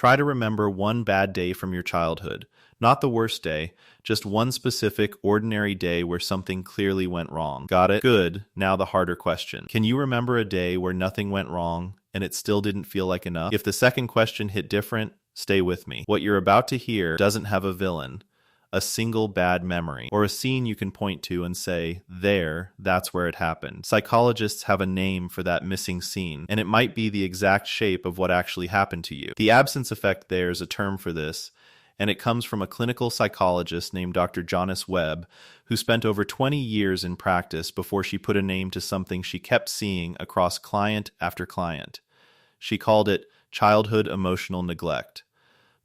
Try to remember one bad day from your childhood. Not the worst day, just one specific, ordinary day where something clearly went wrong. Got it? Good. Now the harder question. Can you remember a day where nothing went wrong and it still didn't feel like enough? If the second question hit different, stay with me. What you're about to hear doesn't have a villain, a single bad memory, or a scene you can point to and say, that's where it happened. Psychologists have a name for that missing scene, and it might be the exact shape of what actually happened to you. The absence effect there is a term for this, and it comes from a clinical psychologist named Dr. Jonas Webb, who spent over 20 years in practice before she put a name to something she kept seeing across client after client. She called it childhood emotional neglect.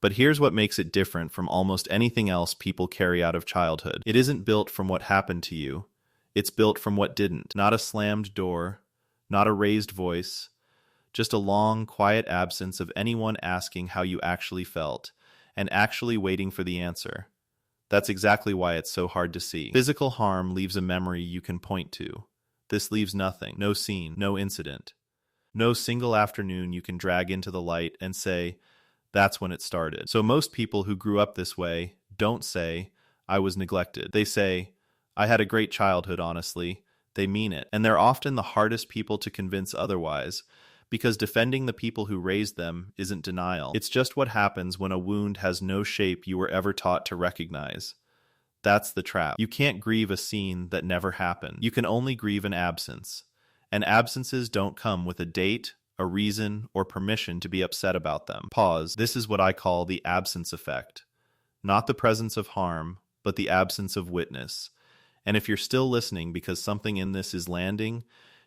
But here's what makes it different from almost anything else people carry out of childhood. It isn't built from what happened to you. It's built from what didn't. Not a slammed door, not a raised voice, just a long, quiet absence of anyone asking how you actually felt and actually waiting for the answer. That's exactly why it's so hard to see. Physical harm leaves a memory you can point to. This leaves nothing. No scene, no incident. No single afternoon you can drag into the light and say, that's when it started. So most people who grew up this way don't say, I was neglected. They say, I had a great childhood, honestly. They mean it. And they're often the hardest people to convince otherwise, because defending the people who raised them isn't denial. It's just what happens when a wound has no shape you were ever taught to recognize. That's the trap. You can't grieve a scene that never happened. You can only grieve an absence. And absences don't come with a date, a reason, or permission to be upset about them. Pause. This is what I call the absence effect. Not the presence of harm, but the absence of witness. And if you're still listening because something in this is landing,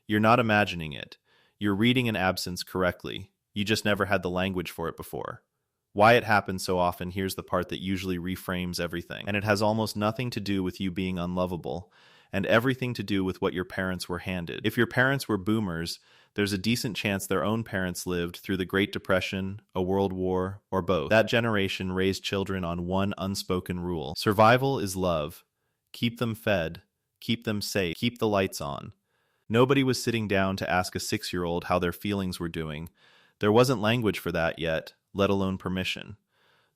you're not imagining it. You're reading an absence correctly. You just never had the language for it before. Why it happens so often, here's the part that usually reframes everything. And it has almost nothing to do with you being unlovable, and everything to do with what your parents were handed. If your parents were boomers, there's a decent chance their own parents lived through the Great Depression, a world war, or both. That generation raised children on one unspoken rule. Survival is love. Keep them fed. Keep them safe. Keep the lights on. Nobody was sitting down to ask a 6-year-old how their feelings were doing. There wasn't language for that yet, let alone permission.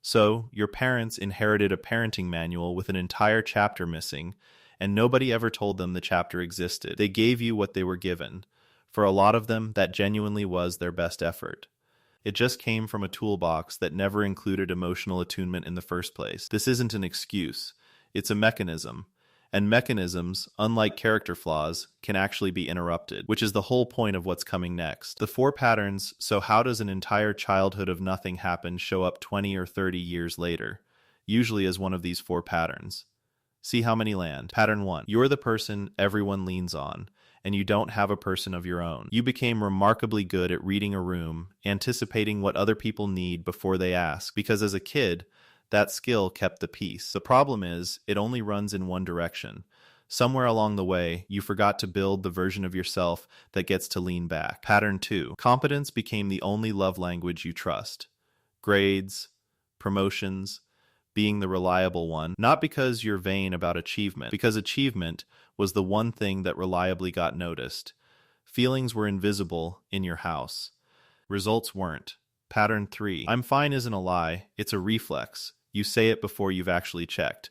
So, your parents inherited a parenting manual with an entire chapter missing, and nobody ever told them the chapter existed. They gave you what they were given. For a lot of them, that genuinely was their best effort. It just came from a toolbox that never included emotional attunement in the first place. This isn't an excuse. It's a mechanism. And mechanisms, unlike character flaws, can actually be interrupted, which is the whole point of what's coming next. The 4 patterns, so how does an entire childhood of nothing happen show up 20 or 30 years later? Usually as one of these 4 patterns. See how many land. Pattern 1. You're the person everyone leans on, and you don't have a person of your own. You became remarkably good at reading a room, anticipating what other people need before they ask, because as a kid, that skill kept the peace. The problem is, it only runs in one direction. Somewhere along the way, you forgot to build the version of yourself that gets to lean back. Pattern 2. Competence became the only love language you trust. Grades, promotions, being the reliable one, not because you're vain about achievement, because achievement was the one thing that reliably got noticed. Feelings were invisible in your house. Results weren't. Pattern 3. I'm fine isn't a lie, it's a reflex. You say it before you've actually checked.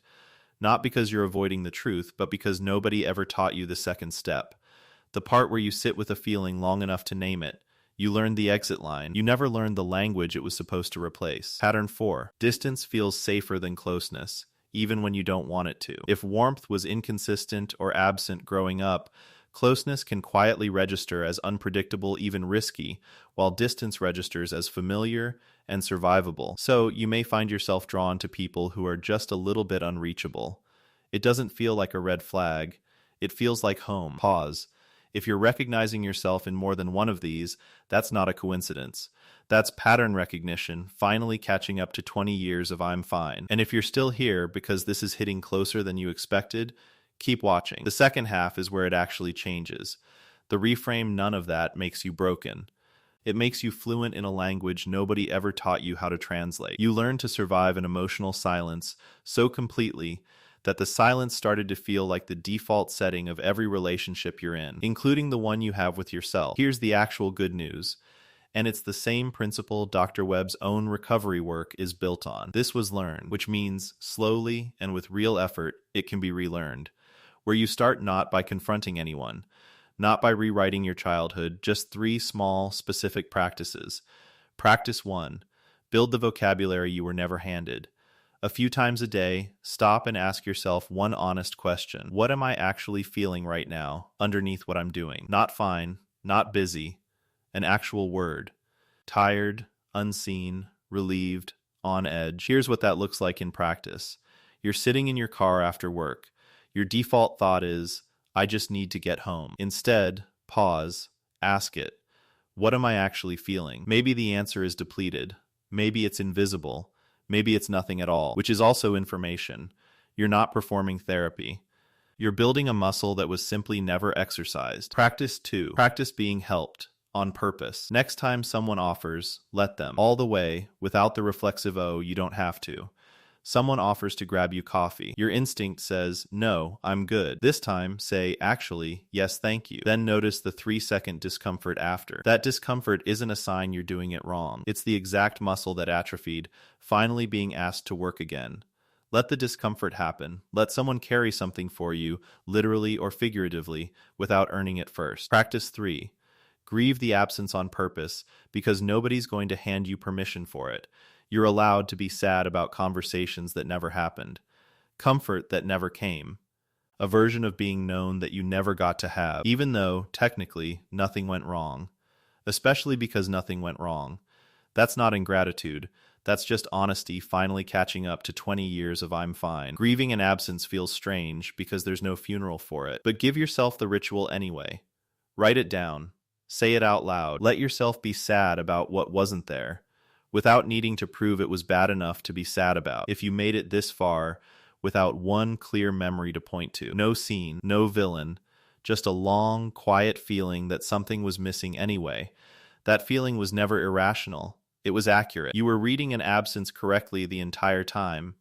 Not because you're avoiding the truth, but because nobody ever taught you the second step. The part where you sit with a feeling long enough to name it. You learned the exit line. You never learned the language it was supposed to replace. Pattern 4. Distance feels safer than closeness, even when you don't want it to. If warmth was inconsistent or absent growing up, closeness can quietly register as unpredictable, even risky, while distance registers as familiar and survivable. So you may find yourself drawn to people who are just a little bit unreachable. It doesn't feel like a red flag. It feels like home. Pause. If you're recognizing yourself in more than one of these, that's not a coincidence. That's pattern recognition, finally catching up to 20 years of I'm fine. And if you're still here because this is hitting closer than you expected, keep watching. The second half is where it actually changes. The reframe none of that makes you broken. It makes you fluent in a language nobody ever taught you how to translate. You learn to survive an emotional silence so completely that the silence started to feel like the default setting of every relationship you're in, including the one you have with yourself. Here's the actual good news. And it's the same principle Dr. Webb's own recovery work is built on. This was learned, which means slowly and with real effort, it can be relearned. Where you start not by confronting anyone, not by rewriting your childhood, just 3 small, specific practices. Practice 1. Build the vocabulary you were never handed. A few times a day, stop and ask yourself one honest question. What am I actually feeling right now, underneath what I'm doing? Not fine, not busy, an actual word. Tired, unseen, relieved, on edge. Here's what that looks like in practice. You're sitting in your car after work. Your default thought is, I just need to get home. Instead, pause, ask it. What am I actually feeling? Maybe the answer is depleted. Maybe it's invisible. Maybe it's nothing at all, which is also information. You're not performing therapy. You're building a muscle that was simply never exercised. Practice 2. Practice being helped on purpose. Next time someone offers, let them. All the way, without the reflexive "oh, you don't have to." Someone offers to grab you coffee. Your instinct says, no, I'm good. This time, say, actually, yes, thank you. Then notice the 3-second discomfort after. That discomfort isn't a sign you're doing it wrong. It's the exact muscle that atrophied, finally being asked to work again. Let the discomfort happen. Let someone carry something for you, literally or figuratively, without earning it first. Practice 3. Grieve the absence on purpose, because nobody's going to hand you permission for it. You're allowed to be sad about conversations that never happened, comfort that never came, a version of being known that you never got to have, even though, technically, nothing went wrong. Especially because nothing went wrong. That's not ingratitude. That's just honesty finally catching up to 20 years of I'm fine. Grieving an absence feels strange because there's no funeral for it, but give yourself the ritual anyway. Write it down. Say it out loud. Let yourself be sad about what wasn't there, without needing to prove it was bad enough to be sad about. If you made it this far without one clear memory to point to, no scene, no villain, just a long, quiet feeling that something was missing anyway. That feeling was never irrational. It was accurate. You were reading an absence correctly the entire time.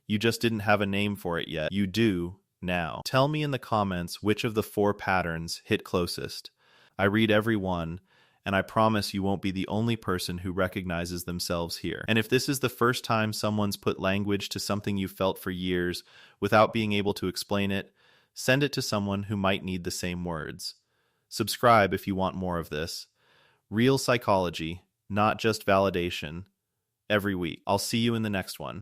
You just didn't have a name for it yet. You do now. Tell me in the comments which of the 4 patterns hit closest. I read every one, and I promise you won't be the only person who recognizes themselves here. And if this is the first time someone's put language to something you felt for years without being able to explain it, send it to someone who might need the same words. Subscribe if you want more of this. Real psychology, not just validation, every week. I'll see you in the next one.